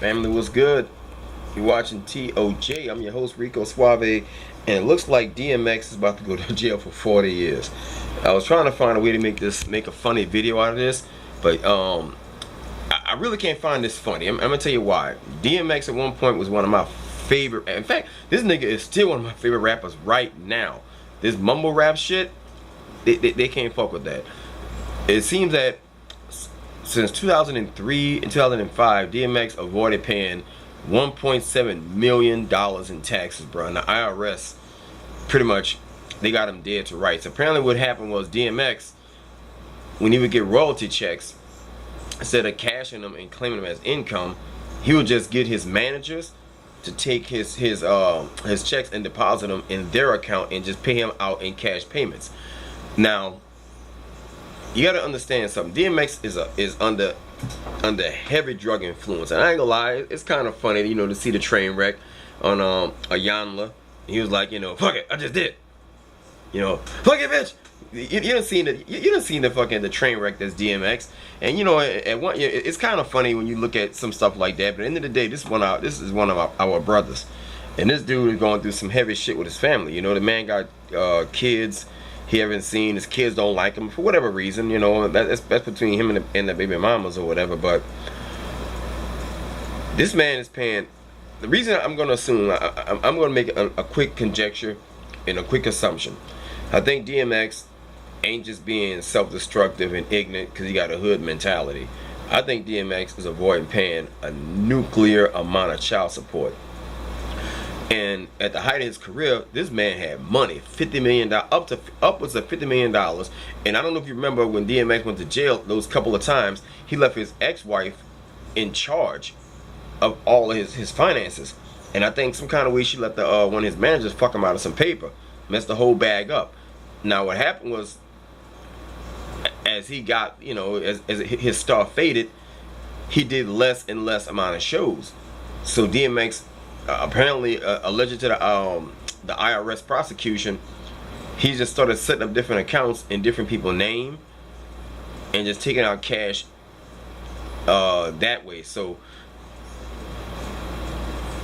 Family, was good? You're watching TOJ. I'm your host Rico Suave, and it looks like DMX is about to go to jail for 40 years. I was trying to find a way to make a funny video out of this, but I really can't find this funny. I'm gonna tell you why. DMX at one point was one of my favorite. In fact, this nigga is still one of my favorite rappers right now. This mumble rap shit, they can't fuck with that. It seems that since 2003 and 2005, DMX avoided paying $1.7 million in taxes, bro. And the IRS, pretty much, they got him dead to rights. Apparently what happened was DMX, when he would get royalty checks, instead of cashing them and claiming them as income, he would just get his managers to take his checks and deposit them in their account and just pay him out in cash payments. Now, you gotta understand something. DMX is under heavy drug influence, and I ain't gonna lie, it's kind of funny, you know, to see the train wreck on a Yanla. He was like, you know, fuck it, I just did. You know, fuck it, bitch. You done seen the fucking the train wreck that's DMX, and you know, it's kind of funny when you look at some stuff like that. But at the end of the day, this is one of our brothers, and this dude is going through some heavy shit with his family. You know, the man got kids he haven't seen. His kids don't like him for whatever reason. You know, that's between him and the baby mamas or whatever. But this man is paying. The reason I'm going to assume, I'm going to make a quick conjecture and a quick assumption. I think DMX ain't just being self-destructive and ignorant because he got a hood mentality. I think DMX is avoiding paying a nuclear amount of child support. And at the height of his career, this man had money, $50 million, upwards of $50 million. And I don't know if you remember when DMX went to jail those couple of times, he left his ex-wife in charge of all of his finances. And I think some kind of way she let one of his managers fuck him out of some paper, messed the whole bag up. Now what happened was, as he got, you know, as his star faded, he did less and less amount of shows. So DMX, apparently alleged to the IRS prosecution, he just started setting up different accounts in different people's name and just taking out cash that way. So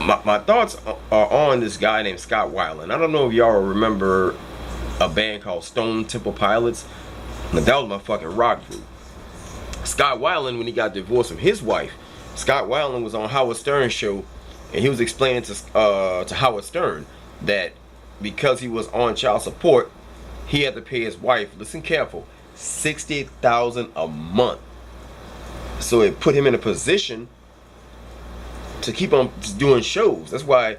my thoughts are on this guy named Scott Weiland. I don't know if y'all remember a band called Stone Temple Pilots. That was my fucking rock group. Scott Weiland, when he got divorced from his wife, Scott Weiland was on Howard Stern's show, and he was explaining to Howard Stern that because he was on child support, he had to pay his wife, listen careful, $60,000 a month. So it put him in a position to keep on doing shows. That's why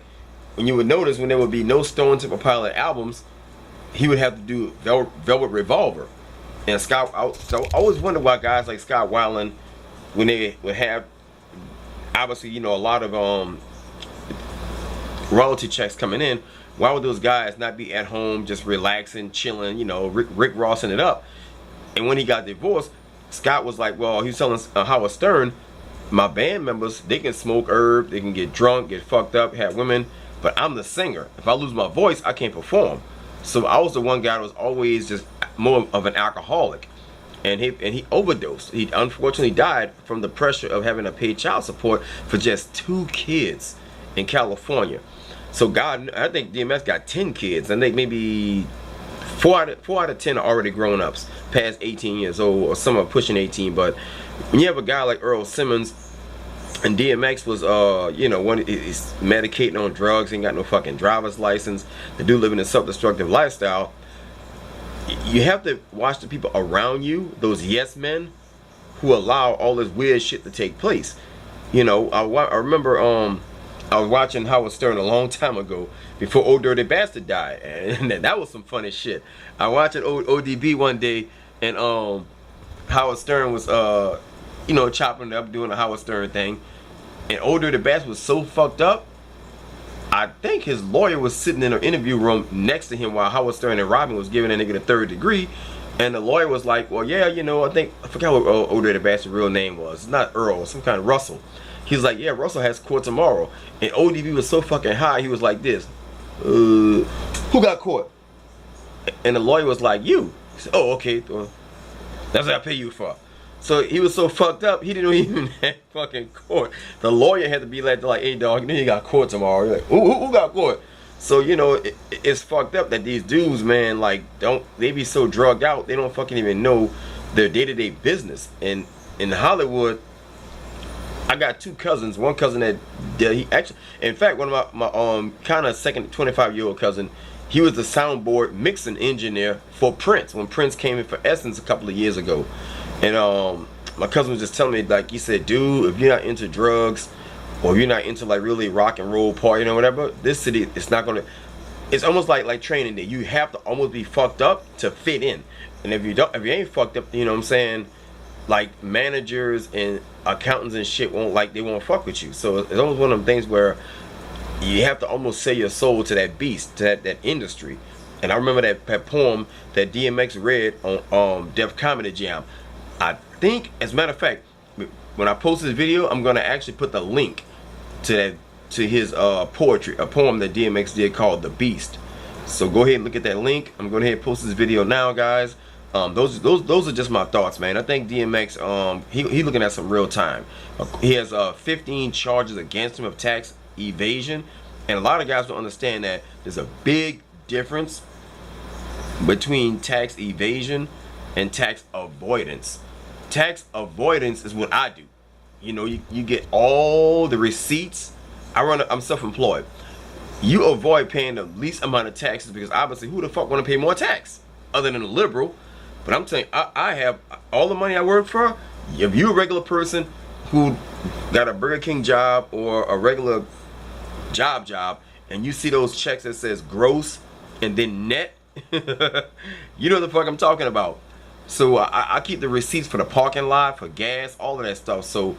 when you would notice when there would be no Stone Temple Pilot albums, he would have to do Velvet Revolver. And Scott, so I always wonder why guys like Scott Weiland, when they would have, obviously, you know, a lot of royalty checks coming in, why would those guys not be at home just relaxing, chilling, you know, Rick Rossing it up? And when he got divorced, Scott was like, well, he was telling Howard Stern, my band members, they can smoke herb, they can get drunk, get fucked up, have women, but I'm the singer. If I lose my voice, I can't perform. So I was the one guy that was always just more of an alcoholic, and he overdosed. He unfortunately died from the pressure of having to pay child support for just 2 kids in California. So I think DMX got 10 kids. I think maybe 4 out of 10 are already grown ups, past 18 years old, or some are pushing 18. But when you have a guy like Earl Simmons, and DMX was, you know, he's medicating on drugs, ain't got no fucking driver's license, the dude living a self-destructive lifestyle. You have to watch the people around you, those yes men, who allow all this weird shit to take place. You know, I remember I was watching Howard Stern a long time ago, before Old Dirty Bastard died, and that was some funny shit. I watched ODB one day, and Howard Stern was you know, chopping it up, doing a Howard Stern thing, and Old Dirty Bastard was so fucked up, I think his lawyer was sitting in an interview room next to him while Howard Stern and Robin was giving that nigga the 3rd degree, and the lawyer was like, well, yeah, you know, I forgot what Old Dirty Bastard's real name was. It's not Earl, some kind of Russell. He was like, yeah, Russell has court tomorrow. And ODB was so fucking high, he was like this, who got court? And the lawyer was like, you. He said, oh, okay, that's what I pay you for. So he was so fucked up, he didn't even have fucking court. The lawyer had to be like, hey dog, you know you got court tomorrow. You're like, who got court? So, you know, it's fucked up that these dudes, man, like, they be so drugged out, they don't fucking even know their day-to-day business. And in Hollywood, I got two cousins. One cousin that he actually, in fact, one of my kind of second 25-year-old cousin, he was the soundboard mixing engineer for Prince when Prince came in for Essence a couple of years ago. And my cousin was just telling me, like, he said, dude, if you're not into drugs, or if you're not into like really rock and roll partying or whatever, this city, it's not gonna, it's almost like training day. You have to almost be fucked up to fit in. And if you ain't fucked up, you know what I'm saying, like managers and accountants and shit they won't fuck with you. So it's almost one of them things where you have to almost sell your soul to that beast, to that industry. And I remember that poem that DMX read on Def Comedy Jam. I think, as a matter of fact, when I post this video, I'm gonna actually put the link to his poetry, a poem that DMX did called "The Beast." So go ahead and look at that link. I'm going ahead and post this video now, guys. Those are just my thoughts, man. I think DMX, he looking at some real time. He has 15 charges against him of tax evasion, and a lot of guys don't understand that there's a big difference between tax evasion and tax avoidance. Tax avoidance is what I do. You know, you get all the receipts. I'm self-employed. You avoid paying the least amount of taxes because obviously who the fuck want to pay more tax other than a liberal? But I'm telling you, I have all the money I work for. If you're a regular person who got a Burger King job or a regular job, and you see those checks that says gross and then net, you know the fuck I'm talking about. So I keep the receipts for the parking lot, for gas, all of that stuff. So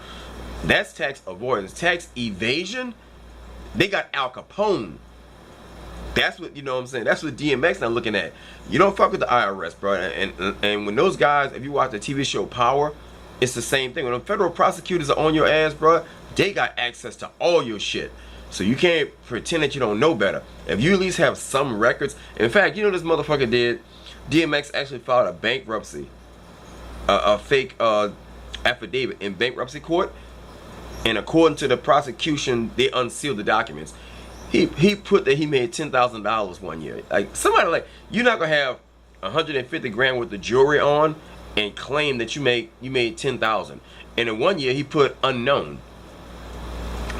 that's tax avoidance. Tax evasion, they got Al Capone. That's what, you know what I'm saying, that's what DMX not looking at. You don't fuck with the IRS, bro. And when those guys, if you watch the TV show Power, it's the same thing. When the federal prosecutors are on your ass, bro, they got access to all your shit. So you can't pretend that you don't know better. If you at least have some records. In fact, you know what this motherfucker did? DMX actually filed a bankruptcy, a fake affidavit in bankruptcy court, and according to the prosecution, they unsealed the documents. He put that he made $10,000 one year. Like, somebody, like, you're not gonna have 150 grand worth of jewelry on and claim that you made 10,000. And in 1 year he put unknown.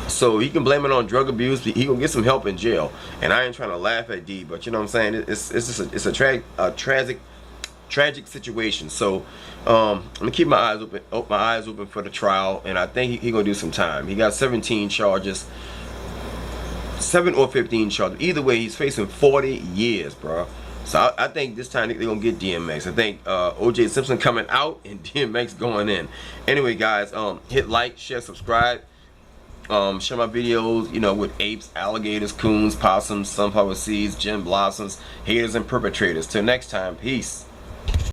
So he can blame it on drug abuse. He gonna get some help in jail. And I ain't trying to laugh at D, but you know what I'm saying? It's just a tragic situation. So I'm gonna keep my eyes open for the trial, and I think he gonna do some time. He got 17 charges, 7 or 15 charges. Either way, he's facing 40 years, bro. So I think this time they're gonna get DMX. I think OJ Simpson coming out and DMX going in. Anyway, guys, hit like, share, subscribe. Share my videos, you know, with apes, alligators, coons, possums, sunflower seeds, gin blossoms, haters, and perpetrators. Till next time, peace.